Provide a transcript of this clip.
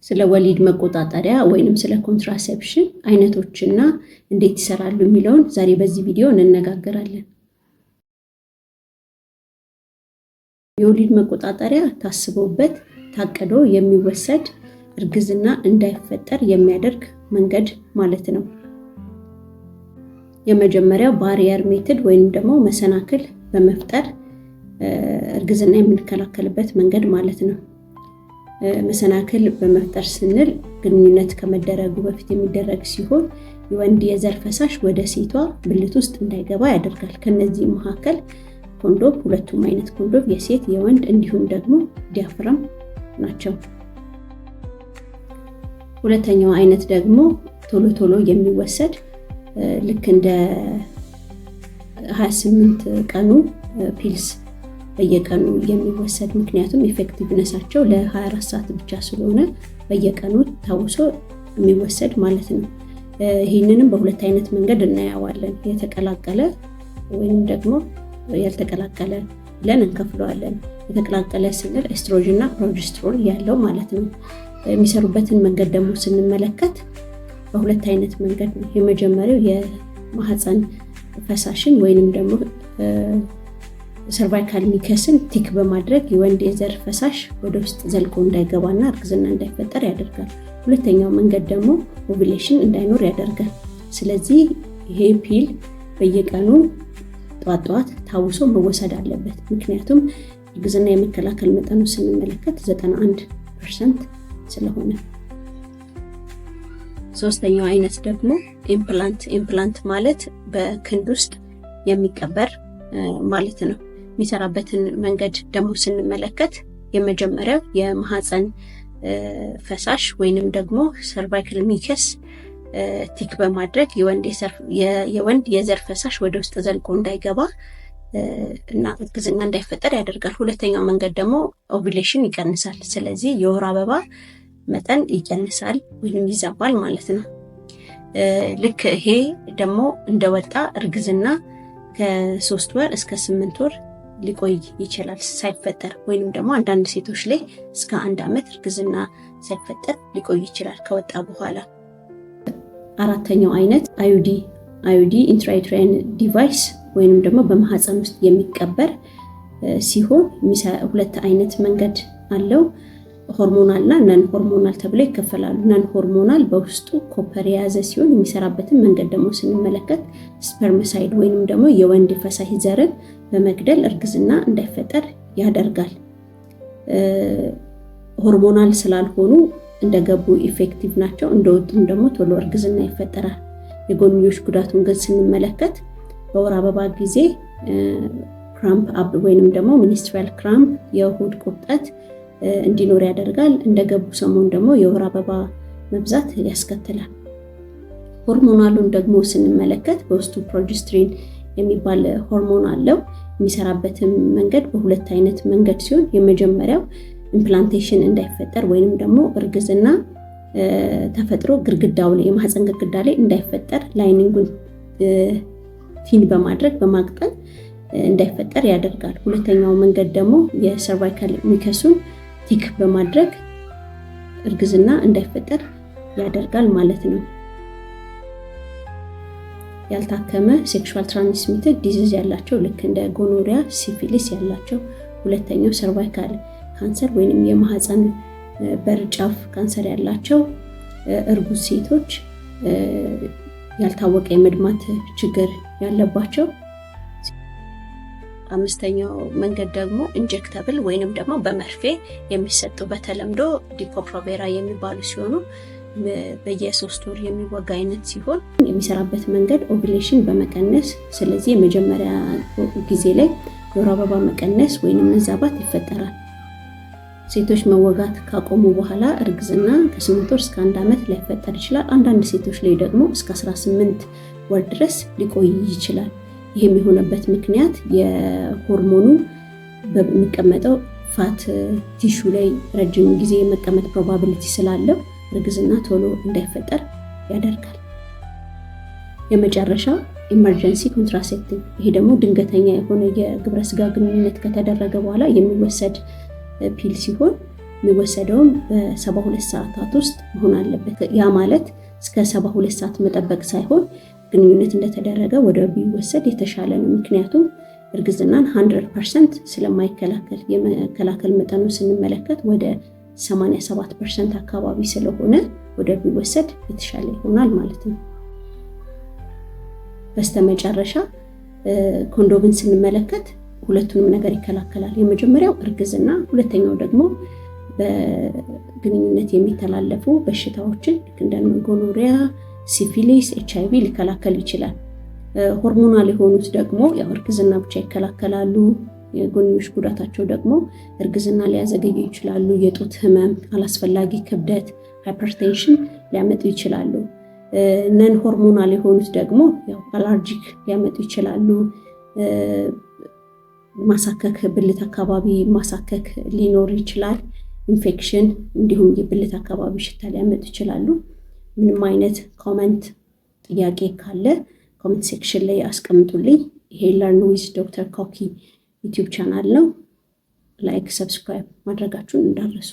ስለ ወሊድ መቆጣጠሪያ ወይንም ስለ ኮንትራሴፕሽን አይነቶችና እንዴት ይሰራሉ የሚለውን ዛሬ በዚህ ቪዲዮ እንነጋገራለን። የወሊድ መቆጣጠሪያ ታስቦበት ታቅዶ የሚወሰድ እርግዝና እንዳይፈጠር የሚያደርግ መንገድ ማለት ነው። የመጀመሪያው ባሪየር ሜትድ ወይንም ደግሞ መሰናክል በመፍጠር እርግዝና የምንከላከልበት መንገድ ማለት ነው። መሰናክል በመፍጠር ስንል ግንኙነት ከመደረጉ በፊት የሚደረግ ሲሆን የወንድ የዘር ፈሳሽ ወደ ሴቷ ብልት ውስጥ እንዳይገባ ያደርጋል። ከነዚህ መካከል ኮንዶም፣ ሁለቱም አይነት ኮንዶም የሴት የወንድ እንዲሁም ደግሞ ዲያፍራም ናቸው። ሁለተኛው አይነት ደግሞ ቶሎ ቶሎ የሚወሰድ ልክ እንደ 28 ቀኑ ፒልስ በየቀኑ የሚወሰድ ምክንያቱም ኢፌክቲቭነሳቸው ለ24 ሰዓት ብቻ ስለሆነ በየቀኑ ታውሶ የሚወሰድ ማለት ነው። ይህንንም በሁለት አይነት መንገድ እናየዋለን። የተቀላቀለ ወይም ደግሞ ያልተቀላቀለ ብለን እንከፍለዋለን። የተቀላቀለ ስንል ኤስትሮጅን እና ፕሮጀስትሮን ያለው ማለት ነው። የሚሰሩበትን መንገድ ደግሞ ስንመለከት በሁለት አይነት መንገድ ነው። የመጀመሪያው የማህፀን ፈሳሽን ወይንም ደግሞ ሰርቫይካል ሚከስን ቲክ በማድረግ የወንድ የዘር ፈሳሽ ወደ ውስጥ ዘልቆ እንዳይገባና እርግዝና እንዳይፈጠር ያደርጋል። ሁለተኛው መንገድ ደግሞ ኦቭዩሌሽን እንዳይኖር ያደርጋል። ስለዚህ ይሄ ፒል በየቀኑ ጧት ታውሶ መወሰድ አለበት። ምክንያቱም እርግዝና የመከላከል መጠኑ ስንመለከት 91% ስለሆነ። ሶስተኛው አይነት ደግሞ ኢምፕላንት ማለት በክንድ ውስጥ የሚቀበር ማለት ነው። የሚሰራበትን መንገድ ደግሞ ስንመለከት የመጀመሪያው የማህፀን ፈሳሽ ወይንም ደግሞ ሰርቫይካል ሚከስ ቲክ በማድረግ የወንድ የዘር ፈሳሽ ወደ ውስጥ ዘልቆ እንዳይገባ እና እርግዝና እንዳይፈጠር ያደርጋል። ሁለተኛው መንገድ ደግሞ ኦቭዩሌሽን ይቀንሳል። ስለዚህ የወር አበባ መጠን ይቀንሳል ወይም ይዛባል ማለት ነው። ልክ ይሄ ደግሞ እንደወጣ እርግዝና ከ3 ወር እስከ 8 ወር ሊቆይ ይችላል ሳይፈጠር፣ ወይንም ደግሞ አንዳንድ ሴቶች ላይ እስከ 1 ዓመት እርግዝና ሳይፈጠር ሊቆይ ይችላል ከወጣ በኋላ። አራተኛው አይነት አዩዲ ኢንትራዩትራይን ዲቫይስ ወይንም ደግሞ በማህፀን ውስጥ የሚቀበር ሲሆን ሁለት አይነት መንገድ አለው። ሆርሞናል እና ነን ሆርሞናል ተብለው ይከፈላሉ። ነን ሆርሞናል በውስጡ ኮፐር የያዘ ሲሆን የሚሰራበትን መንገድ ደግሞ ስንመለከት ስፐርመሳይድ ወይንም ደግሞ የወንድ ፈሳሽ ዘርን በመግደል እርግዝና እንዳይፈጠር ያደርጋል። ሆርሞናል ስላልሆኑ እንደገቡ ኢፌክቲቭ ናቸው፣ እንደወጡም ደግሞ ቶሎ እርግዝና ይፈጠራል። የጎንዮሽ ጉዳቱን ግን ስንመለከት በወር አበባ ጊዜ ክራምፕ አፕ ወይንም ደግሞ ሚኒስትሪያል ክራምፕ የሆድ ቁርጠት እንዲኖር ያደርጋል። እንደገቡ ሰሞን ደግሞ የወር አበባ መብዛት ያስከትላል። ሆርሞናሉን ደግሞ ስንመለከት በውስጡ ፕሮጀስትሪን የሚባል ሆርሞን አለው። የሚሰራበትን መንገድ በሁለት አይነት መንገድ ሲሆን የመጀመሪያው ኢምፕላንቴሽን እንዳይፈጠር ወይንም ደግሞ እርግዝና ተፈጥሮ ግድግዳው ላይ የማህፀን ግድግዳ ላይ እንዳይፈጠር ላይኒንጉን ቲን በማድረግ በማቅጠን እንዳይፈጠር ያደርጋል። ሁለተኛው መንገድ ደግሞ የሰርቫይካል ሚከሱን ቲክ በማድረግ እርግዝና እንዳይፈጠር ያደርጋል ማለት ነው። ያልታከመ ሴክሹዋል ትራንስሚትድ ዲዚዝ ያላቸው ልክ እንደ ጎኖሪያ፣ ሲፊሊስ ያላቸው፣ ሁለተኛው ሰርቫይካል ካንሰር ወይንም የማህፀን በር ጫፍ ካንሰር ያላቸው እርጉዝ ሴቶች፣ ያልታወቀ የመድማት ችግር ያለባቸው። አምስተኛው መንገድ ደግሞ ኢንጀክተብል ወይንም ደግሞ በመርፌ የሚሰጡ በተለምዶ ዲፖፕሮቬራ የሚባሉ ሲሆኑ በየ3 ወር የሚወጋ አይነት ሲሆን የሚሰራበት መንገድ ኦቭዩሌሽን በመቀነስ ስለዚህ የመጀመሪያ ጊዜ ላይ የወር አበባ መቀነስ ወይንም መዛባት ይፈጠራል። ሴቶች መወጋት ካቆሙ በኋላ እርግዝና ከ8 ወር እስከ 1 ዓመት ላይፈጠር ይችላል። አንዳንድ ሴቶች ላይ ደግሞ እስከ 18 ወር ድረስ ሊቆይ ይችላል። ይህም የሆነበት ምክንያት የሆርሞኑ በሚቀመጠው ፋት ቲሹ ላይ ረጅም ጊዜ የመቀመጥ ፕሮባቢሊቲ ስላለው እርግዝና ቶሎ እንዳይፈጠር ያደርጋል። የመጨረሻ ኢመርጀንሲ ኮንትራሴፕቲቭ፣ ይሄ ደግሞ ድንገተኛ የሆነ የግብረ ስጋ ግንኙነት ከተደረገ በኋላ የሚወሰድ ፒል ሲሆን የሚወሰደውም በ72 ሰዓታት ውስጥ መሆን አለበት። ያ ማለት እስከ 72 ሰዓት መጠበቅ ሳይሆን ግንኙነት እንደተደረገ ወዲያው ቢወሰድ የተሻለ ነው። ምክንያቱም እርግዝናን 100% ስለማይከላከል የመከላከል መጠኑ ስንመለከት ወደ 87% አካባቢ ስለሆነ ወዲያው ቢወሰድ የተሻለ ይሆናል ማለት ነው። በስተመጨረሻ ኮንዶምን ስንመለከት ሁለቱንም ነገር ይከላከላል። የመጀመሪያው እርግዝና፣ ሁለተኛው ደግሞ በግንኙነት የሚተላለፉ በሽታዎችን እንደ ጎኖሪያ፣ ሲፊሊስ፣ HIV ሊከላከል ይችላል። ሆርሞናል የሆኑት ደግሞ ያው እርግዝና ብቻ ይከላከላሉ። የጎንዮሽ ጉዳታቸው ደግሞ እርግዝና ሊያዘገዩ ይችላሉ። የጡት ህመም፣ አላስፈላጊ ክብደት፣ ሃይፐርቴንሽን ሊያመጡ ይችላሉ። ነን ሆርሞናል የሆኑት ደግሞ ያው አለርጂክ ሊያመጡ ይችላሉ። ማሳከክ፣ ብልት አካባቢ ማሳከክ ሊኖር ይችላል። ኢንፌክሽን፣ እንዲሁም የብልት አካባቢ ሽታ ሊያመጡ ይችላሉ። ምንም አይነት ኮመንት ጥያቄ ካለ ኮመንት ሴክሽን ላይ አስቀምጡልኝ። ይሄ ለርን ዊዝ ዶክተር ኮኪ ዩቲዩብ ቻናል ነው። ላይክ፣ ሰብስክራይብ ማድረጋችሁን እንዳትረሱ።